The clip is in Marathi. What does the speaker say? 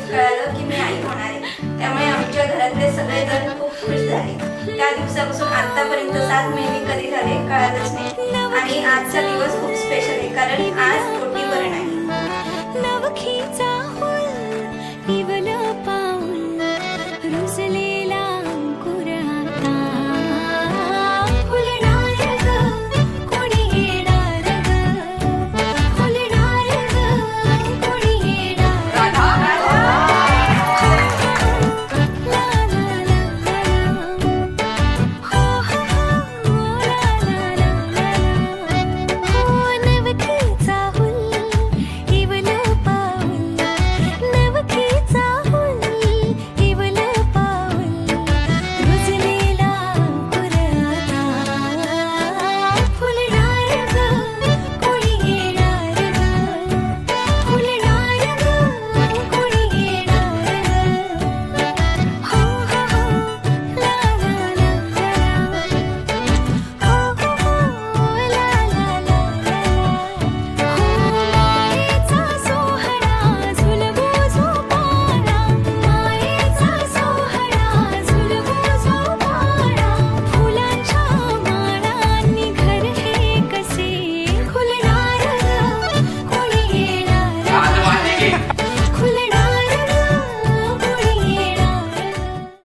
कळालं की मी आई होणार आहे। त्यामुळे आमच्या घरातले सगळेजण खूप खुश झाले। त्या दिवसापासून आतापर्यंत 7 महिने कधी झाले कळालंच नाही। आणि आजचा दिवस खूप स्पेशल आहे कारण आज 41 आहे।